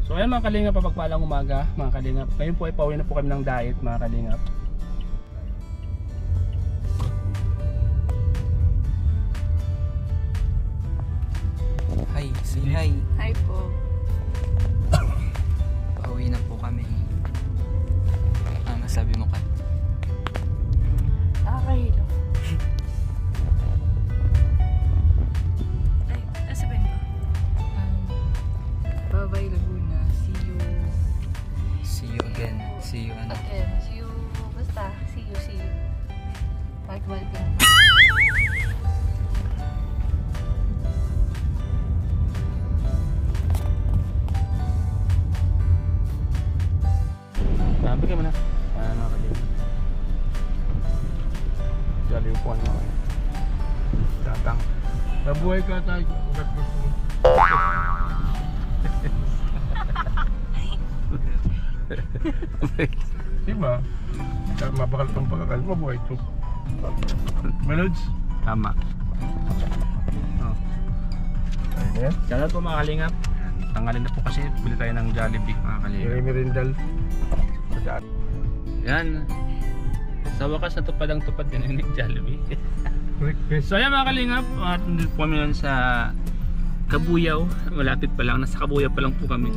So ayan mga kalingap, papagpalang umaga mga kalingap. Ngayon po ay pauwi na po kami ng diet mga kalingap. Hi, say hi. Hi po. Pauwi na po kami. Ano sabi mo ka? Nakakahilo. Ay, sabihin ko. Bye-bye Laguna. See you. See you again. See you ano? Again. See you. Basta. See you. Welcome. Sabi ka mo na. Ayan mga kalingap. Dali upuan mo kayo. Tatang. Nabuhay ka tayo. Ugat gusto mo. Diba? Mabakal pang pagkakal. Mabuhay ito. Melods? Tama. Oh. Ayan. Shoutout po mga kalingap. Tangalin na po kasi. Bili tayo ng Jollibee mga kalingap. Merindal. Yan. Sa wakas natupad ang tupad din ni Jollibee. Request. So ayan mga kalingap, at nandito po kami ngayon sa Kabuyaw. Malapit pa lang, nasa Kabuyaw pa lang po kami.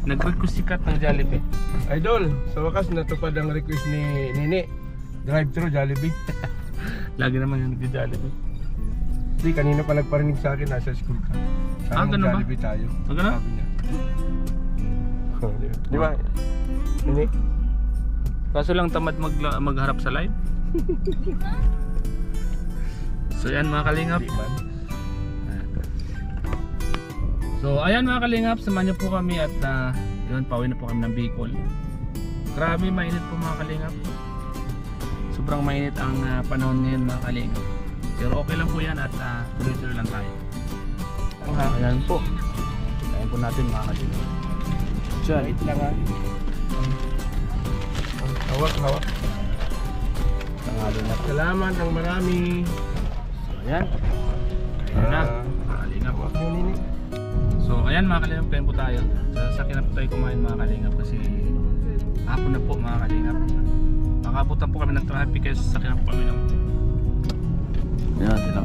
Nag-request si Kat ng Jollibee. Idol, sa wakas natupad ang request ni Nini. Drive-thru Jollibee. Lagi naman yung nag-Jollibee. Hindi, kanina pa nagparinig sa akin, nasa school ka. Sana ganun ba? Jollibee tayo. Ah, ganun? Sabi niya. Oh, di ba? Nini? Kaso lang tamad magharap sa live. So ayan mga kalingap. Di man. So ayan mga kalingap, samahan niyo po kami at yun, pauwi na po kami ng Bicol. Grabe mainit po mga kalingap. Sobrang mainit ang panahon ngayon mga kalingap. Pero okay lang po yan at tuloy-tuloy lang tayo. Ayan po. Ayan po natin mga kalingap. Diyan. Wait lang ha. Hawak. Tangalo na. Salamat ng marami. So ayan. Ayan na. Mga kalingap. Hawak mo Nini. So ayan mga kalingap, kain po tayo. Sa sasakyan na po tayo kumain mga kalingap kasi hapon na po mga kalingap. Makabutan po kami ng traffic kaya sasakyan po kami ng... Yan sila.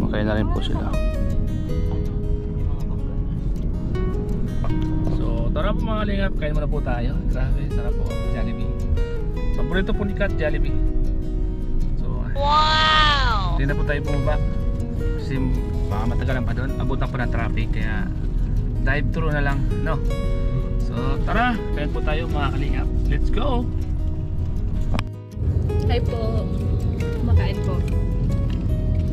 Makain na rin po sila. So tara po mga kalingap, kain muna po tayo. Grabe, sarap po. Jollibee. Paborito po ni Kat, Jollibee. So wow! Hindi na po tayo bumaba. Kasi baka matagalan pa doon, abutan pa ng traffic kaya dive through na lang, no? So tara, kain po tayo mga kalingap. Let's go! Hi po. Kumakain po.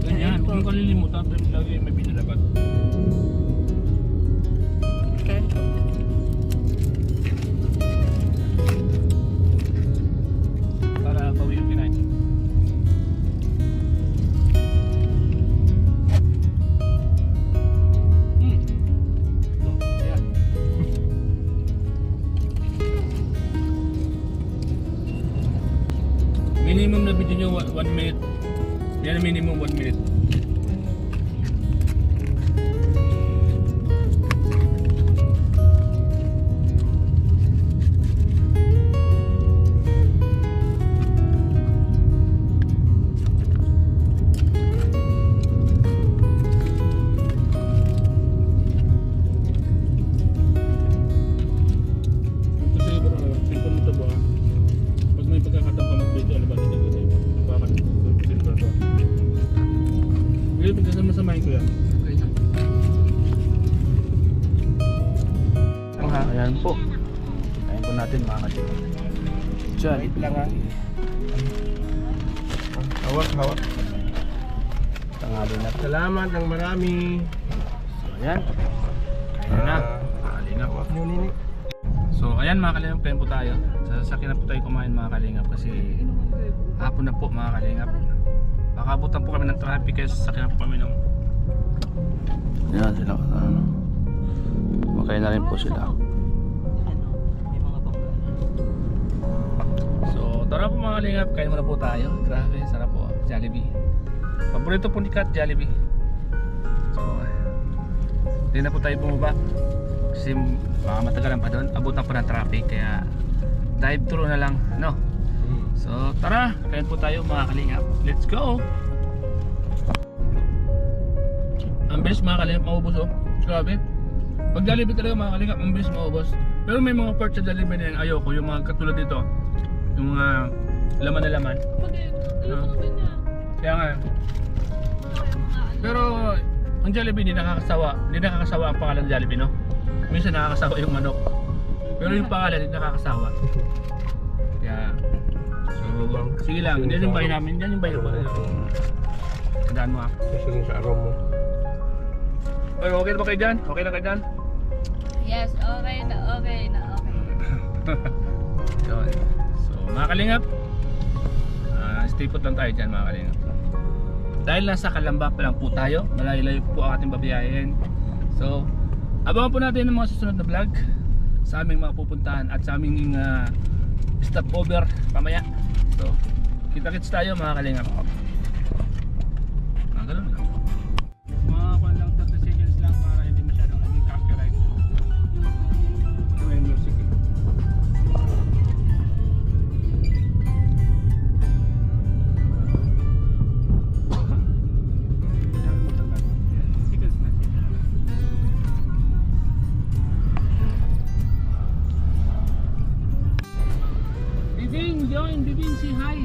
Ganyan, huwag mo kalilimutan, pero lagi may binalagat. Kain po. Para bawi yung kinain. Yeah. Minimum na video nyo 1 minute. Yan minimum 1 minute. Kasi bro, simple nito ba? Pag may pagkakataon ka mag-video, ano ba dito kasi simple to. Ngayon, pagkasama-samahin ko yan. Ayan po. Ayan po natin mga kalingap. Diyan. Wait lang ha. Hawak. Tangalo na. Salamat ng marami. So ayan. Ayan na. Kalingap. Hawak mo Nini. So ayan mga kalingap, kain po tayo. Sa sasakyan na po tayo kumain mga kalingap kasi hapon na po mga kalingap. Makabutan po kami ng traffic kaya sasakyan po kami ng... Yan sila. Makain na rin po sila. So tara po mga kalingap, kain muna po tayo. Grabe, sarap po. Jollibee. Paborito po ni Kat, Jollibee. So Hindi na po tayo bumaba. Kasi baka matagalan pa doon. Abutan pa ng traffic. Kaya drive thru na lang. No? So tara, kain po tayo mga kalingap. Let's go! Ang bilis mga kalingap maubos oh. Grabe. Pag Jollibee talaga mga kalingap, ang bilis maubos. Pero may mga parts sa Jollibee na yan, ayoko. Yung mga katulad dito. Yung mga laman na laman. Kaya nga. Pero ang Jollibee hindi nakakasawa. Hindi nakakasawa ang pangalan ng Jollibee, no? Minsan nakakasawa yung manok. Pero yung pangalan hindi nakakasawa. Kaya so, sige lang. Hindi yung bahay namin. Yan yung bahay ko. Tandaan mo ah. Susunod sa araw mo. Oy, okay na ba kayo dyan? Okay na kayo dyan? Yes, okay na. So mga kalingap, stay put lang tayo dyan mga kalingap. Dahil nasa Kalamba pa lang po tayo, malayo-layo po ang ating babiyahin. So abangan po natin ang mga susunod na vlog sa aming mga pupuntahan at sa aming stopover pamaya. So kita-kits tayo mga kalingap. Ganun lang. Mga kwan lang 30 seconds lang para hindi masyadong copyright. May music eh. Bibing, join! Bibing, say hi!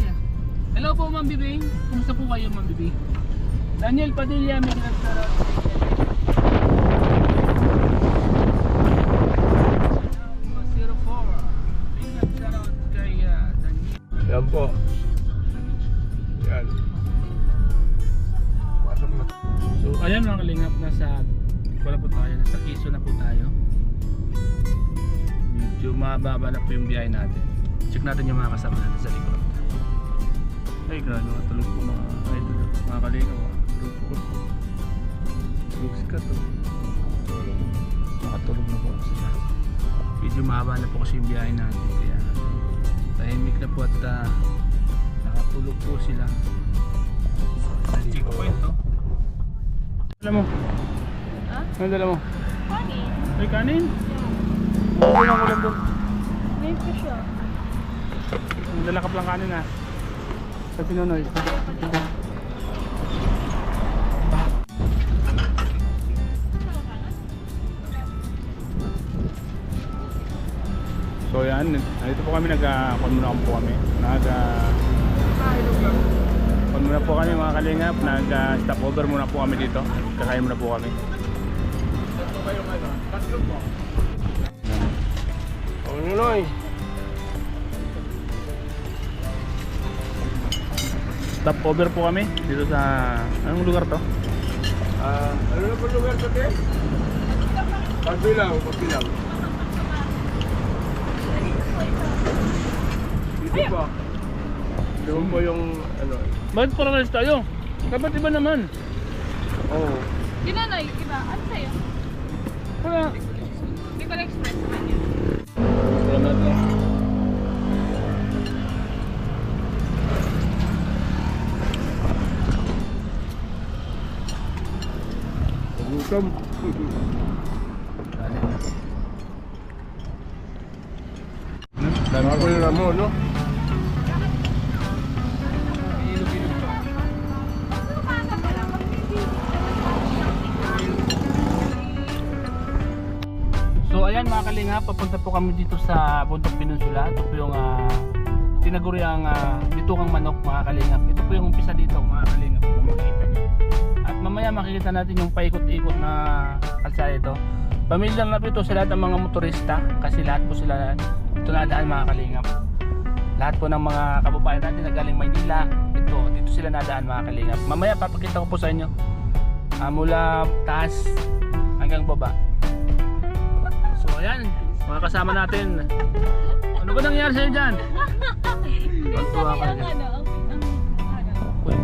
Hello po Ma'am Bibing! Kumusta po kayo Ma'am Bibing? Daniel Padilla, may kinagtara. Yan po. Yan. Pasok na. So ayan mga kalingap, nasa wala po tayo, nasa Quezon na po tayo. Medyo mababa na po yung biyahe natin. Check natin yung mga kasama natin sa likod. Ay grabe, matulog po mga idol, mga kalingap. Tulog si Kato. Makatulog na po sila. Medyo mahaba na po kasi yung biyahe natin. Kaya tahimik na po at nakatulog po sila. Check point to. Dala mo? Ha? Ano dala mo? Kanin. May kanin? Oo, lang ulam doon. May fish ah. Dala ka lang kanin ah. Sa Pinonoy. So yan, dito po kami kon muna po kami mga kalingap, stop over muna po kami dito. Kakain muna po kami. Oh, Nunoy. Stop over po kami dito sa anong lugar to? Ano na po lugar sa te? Pagbilang. Dito ba? Doon po yung ano. Bakit parang tayo? Dapat iba naman. Oh. Ginanay, iba. Ano sa'yo? Wala. Bicol Express naman yun. Salamat lang. Gutom. Bago yung ramo, no? So ayan mga kalingap, papunta po kami dito sa Bundok Peninsula. Ito po yung tinaguriang bitugang manok mga kalingap. Ito po yung umpisa dito mga kalingap, kung makikita nyo. At mamaya makikita natin yung paikot-ikot na kalsada ito. Pamilyar na po ito sa lahat ng mga motorista kasi lahat po sila ito nadaan mga kalingap. Lahat po ng mga kababayan natin na galing Maynila, dito sila nadaan mga kalingap. Mamaya papakita ko po sa inyo mula taas hanggang baba. So ayan, mga kasama natin. Ano ba nangyari sa'yo dyan? Tuwa ka dyan. Uy.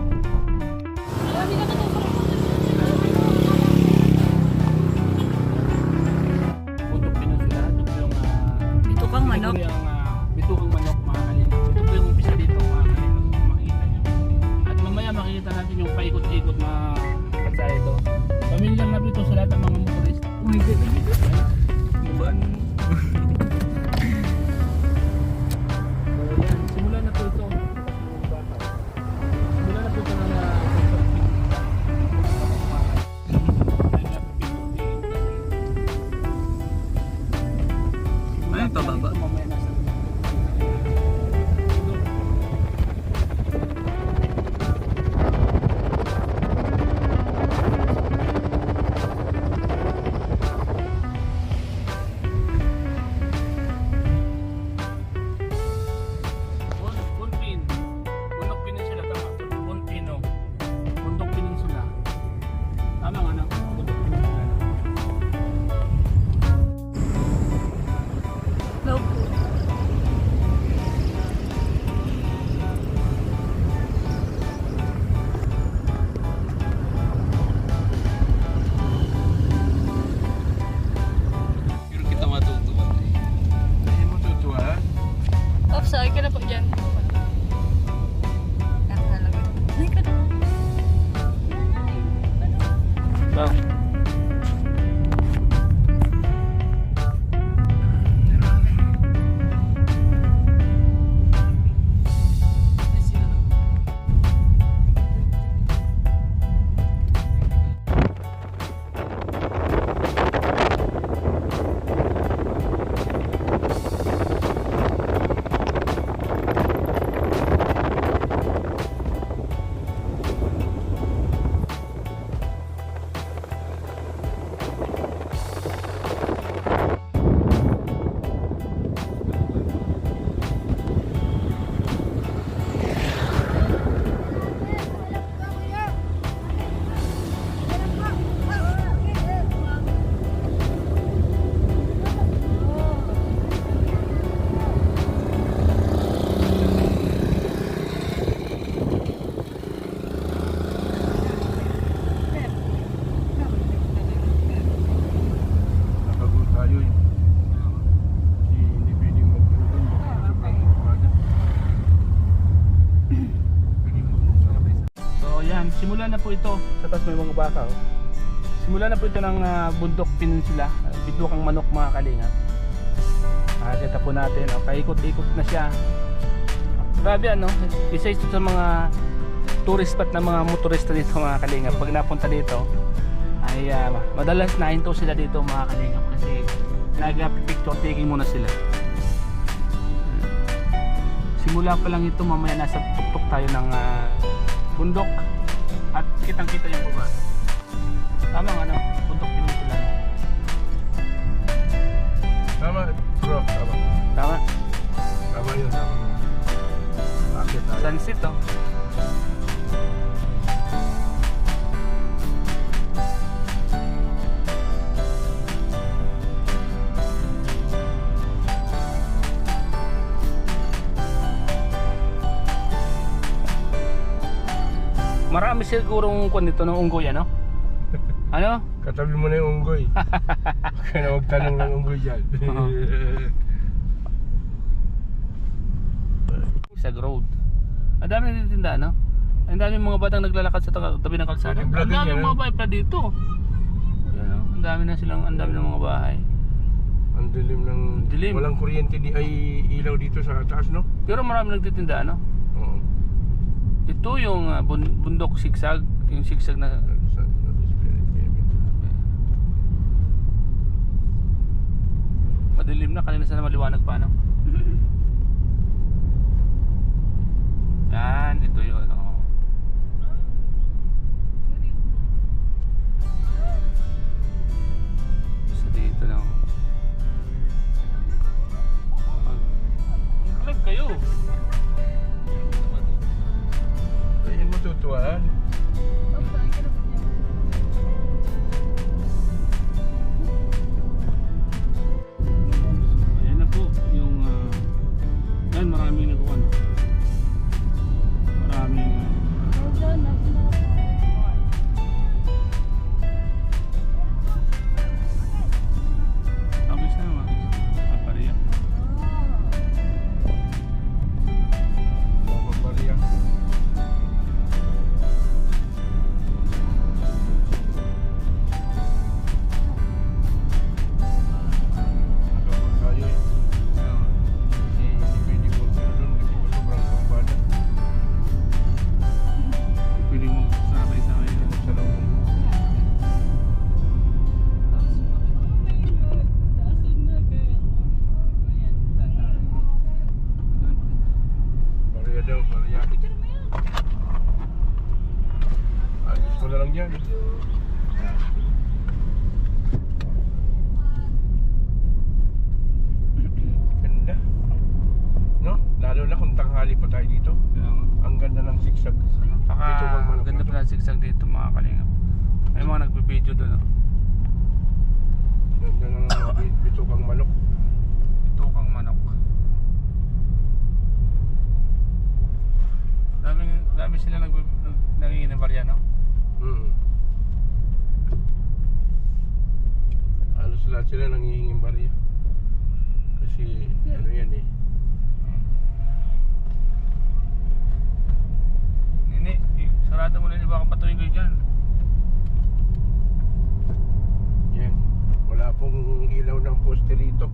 Bundok Peninsula, ito po yung Bitukang manok. bitukang manok mga kalingap. Ito po yung umpisa dito mga kalingap, kung makikita nyo. At mamaya makikita natin yung paikot-ikot na kalsada ito. Pamilyar na po ito sa lahat ng mga motorista. Bigat na bigat. Baan? So yan, simula na po ito. Simula na po ito na Ano ito, baba? Bunpin. Bundok Peninsula, tama. Bunpino. Bundok Peninsula. Tama nga, no? Bundok Peninsula. No po. Pero kita matutuwa na eh. Hindi mo tutuwa. Oh, sorry ka na po dyan. Nakalaga. Ay, ka na. So, Napagod tayo eh. Kasi hindi pwedeng magtulog. Sobrang umaga. Pwedeng magtulog. so yan, simula na po ito. Sa taas may mga baka. Oh. Simula na po ito ng Bundok Peninsula. Bidukang Manok mga kalingap. Kita po natin. Oh, paikot-ikot na siya. Grabe ano, isa ito sa mga tourist spot ng mga motorista dito mga kalingap. Pag napunta dito ay madalas nahinto sila dito mga kalingap kasi nag-picture taking muna sila. Simula pa lang ito, mamaya nasa tuktok tayo ng bundok at kitang kita yung baba. Tama nga no, Bundok Peninsula. Tama, bro. Tama. Tama, Tama yun. Tama. Bakit tayo? sunset oh. Marami sigurong kung dito ng unggoy ano? Ano? Katabi mo na yung unggoy. Kaya na huwag tanong ng unggoy dyan. Sa road. Ang dami nagtitinda no? Ang dami mga batang naglalakad sa tabi ng kalsada. Ang Ang vlogger dami yan, mga no? bahay pa dito. Yan, oh. Ang dami na silang, ang dami ng mga bahay. Ang dilim ng... Dilim. Walang kuryente di ay ilaw dito sa taas, no? Pero marami nagtitinda no? Oo. Ito yung bundok sigsag, yung sigsag na madilim na, kanina sana maliwanag pa no? Yan, ito yun oh. So dito lang mag-vlog kayo. Ayun mo tutuwaan. Oh, sorry ka na po dyan. Ayan na po yung yan, maraming nagawa no? Maraming sigsag dito mga kalingap. May mga nagbe-video doon. Oh. Ganda ng mga bitukang manok. Tukang manok. Dami sila nanginginabarya, no? Halos lahat sila nangihinging barya. Kasi ano yan eh. Nini, sarado mo na yun, baka patuloy kayo dyan. Yan. Wala pong ilaw ng poste rito.